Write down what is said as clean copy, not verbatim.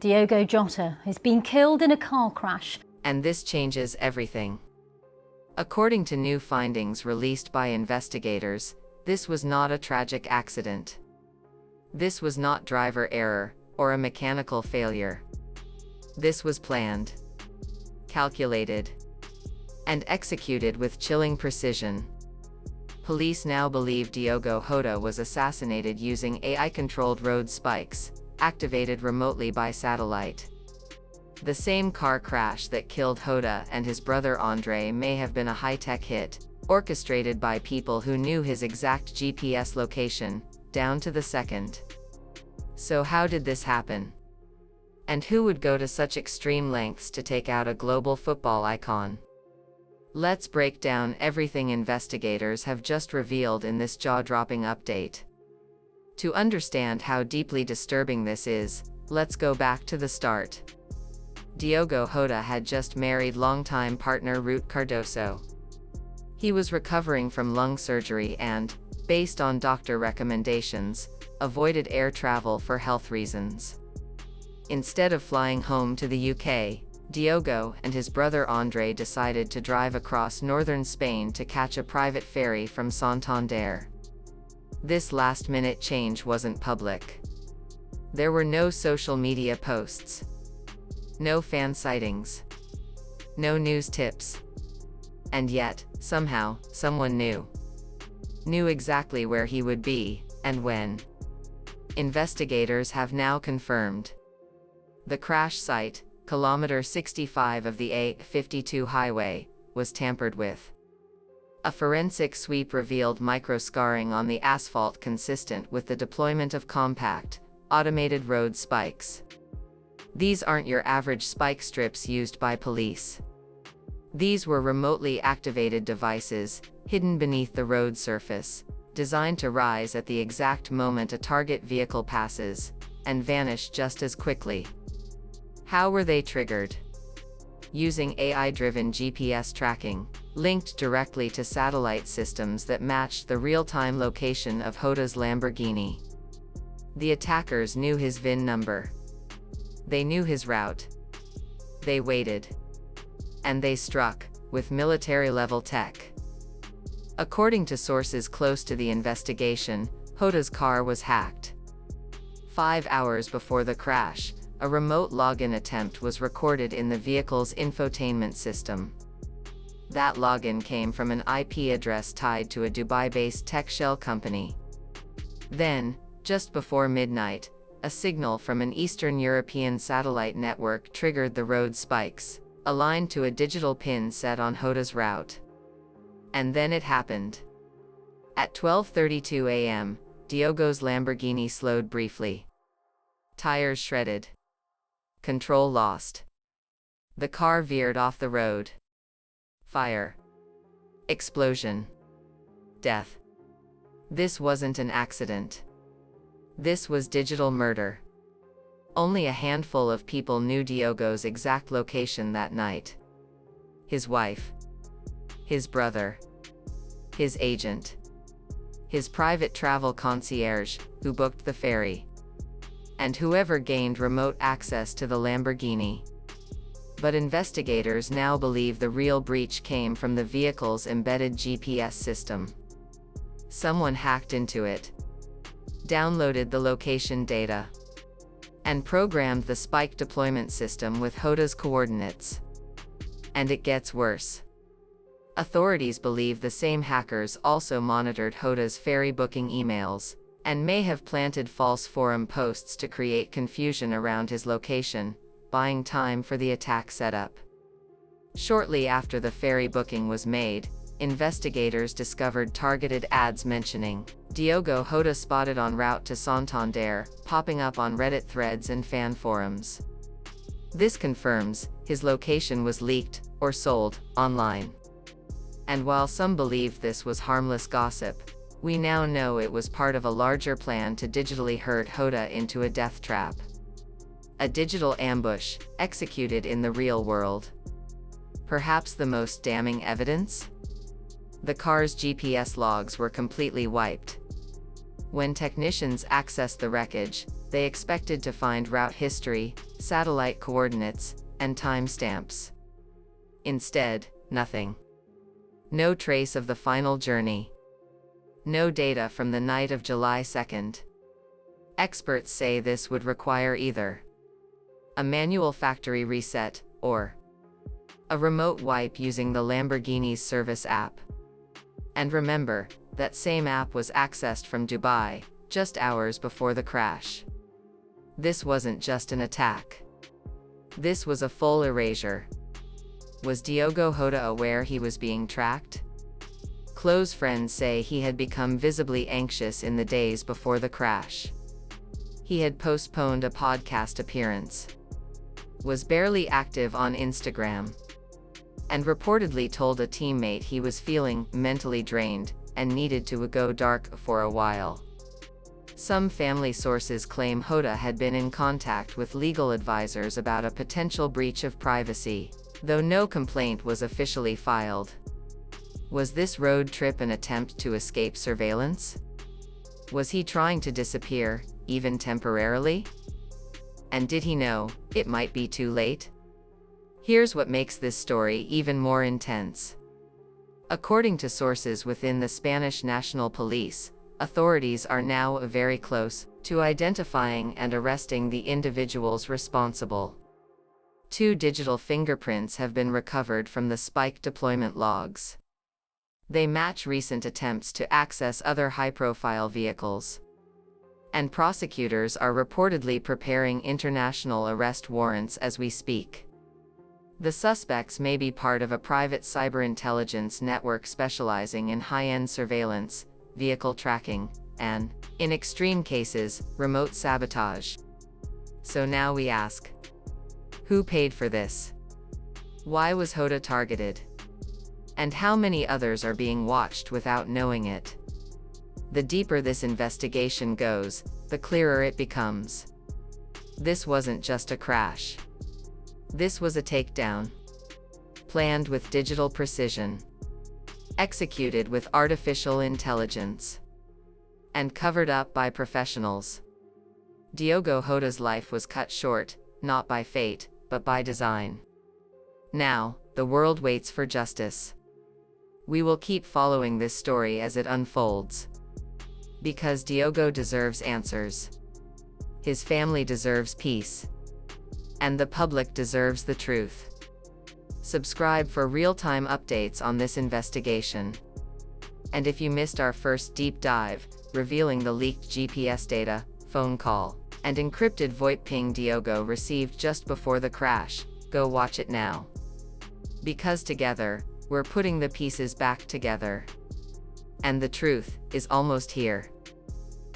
Diogo Jota has been killed in a car crash. And this changes everything. According to new findings released by investigators, this was not a tragic accident. This was not driver error or a mechanical failure. This was planned, calculated, and executed with chilling precision. Police now believe Diogo Jota was assassinated using AI-controlled road spikes, activated remotely by satellite. The same car crash that killed Jota and his brother Andre may have been a high-tech hit, orchestrated by people who knew his exact GPS location, down to the second. So how did this happen? And who would go to such extreme lengths to take out a global football icon? Let's break down everything investigators have just revealed in this jaw-dropping update. To understand how deeply disturbing this is, let's go back to the start. Diogo Jota had just married longtime partner Ruth Cardoso. He was recovering from lung surgery and, based on doctor recommendations, avoided air travel for health reasons. Instead of flying home to the UK, Diogo and his brother Andre decided to drive across northern Spain to catch a private ferry from Santander. This last-minute change wasn't public. There were no social media posts, no fan sightings, no news tips. And yet, somehow, someone knew exactly where he would be, and when. Investigators have now confirmed. The crash site, kilometer 65 of the A52 highway, was tampered with. A forensic sweep revealed micro-scarring on the asphalt consistent with the deployment of compact, automated road spikes. These aren't your average spike strips used by police. These were remotely activated devices, hidden beneath the road surface, designed to rise at the exact moment a target vehicle passes, and vanish just as quickly. How were they triggered? Using AI-driven GPS tracking, linked directly to satellite systems that matched the real-time location of Jota's Lamborghini. The attackers knew his VIN number. They knew his route. They waited. And they struck, with military-level tech. According to sources close to the investigation, Jota's car was hacked. 5 hours before the crash, a remote login attempt was recorded in the vehicle's infotainment system. That login came from an IP address tied to a Dubai-based tech shell company. Then, just before midnight, a signal from an Eastern European satellite network triggered the road spikes, aligned to a digital pin set on Jota's route. And then it happened. At 12:32 a.m., Diogo's Lamborghini slowed briefly. Tires shredded. Control lost. The car veered off the road. Fire. Explosion. Death. This wasn't an accident. This was digital murder. Only a handful of people knew Diogo's exact location that night. His wife. His brother. His agent. His private travel concierge, who booked the ferry. And whoever gained remote access to the Lamborghini. But investigators now believe the real breach came from the vehicle's embedded GPS system. Someone hacked into it, downloaded the location data, and programmed the spike deployment system with Jota's coordinates. And it gets worse. Authorities believe the same hackers also monitored Jota's ferry booking emails, and may have planted false forum posts to create confusion around his location, buying time for the attack setup. Shortly after the ferry booking was made, investigators discovered targeted ads mentioning Diogo Jota spotted en route to Santander, popping up on Reddit threads and fan forums. This confirms his location was leaked or sold online. And while some believed this was harmless gossip, we now know it was part of a larger plan to digitally herd Jota into a death trap. A digital ambush, executed in the real world. Perhaps the most damning evidence? The car's GPS logs were completely wiped. When technicians accessed the wreckage, they expected to find route history, satellite coordinates, and timestamps. Instead, nothing. No trace of the final journey. No data from the night of July 2nd. Experts say this would require either a manual factory reset, or a remote wipe using the Lamborghini's service app. And remember, that same app was accessed from Dubai, just hours before the crash. This wasn't just an attack. This was a full erasure. Was Diogo Jota aware he was being tracked? Close friends say he had become visibly anxious in the days before the crash. He had postponed a podcast appearance, was barely active on Instagram, and reportedly told a teammate he was feeling mentally drained and needed to go dark for a while. Some family sources claim Jota had been in contact with legal advisors about a potential breach of privacy, though no complaint was officially filed. Was this road trip an attempt to escape surveillance? Was he trying to disappear, even temporarily? And did he know it might be too late? Here's what makes this story even more intense. According to sources within the Spanish National Police, authorities are now very close to identifying and arresting the individuals responsible. 2 digital fingerprints have been recovered from the Spike deployment logs. They match recent attempts to access other high-profile vehicles. And prosecutors are reportedly preparing international arrest warrants as we speak. The suspects may be part of a private cyber intelligence network specializing in high-end surveillance, vehicle tracking, and, in extreme cases, remote sabotage. So now we ask, who paid for this? Why was Jota targeted? And how many others are being watched without knowing it? The deeper this investigation goes, the clearer it becomes. This wasn't just a crash. This was a takedown. Planned with digital precision. Executed with artificial intelligence. And covered up by professionals. Diogo Jota's life was cut short, not by fate, but by design. Now, the world waits for justice. We will keep following this story as it unfolds. Because Diogo deserves answers. His family deserves peace. And the public deserves the truth. Subscribe for real-time updates on this investigation. And if you missed our first deep dive, revealing the leaked GPS data, phone call, and encrypted VoIP ping Diogo received just before the crash, go watch it now. Because together, we're putting the pieces back together. And the truth is almost here.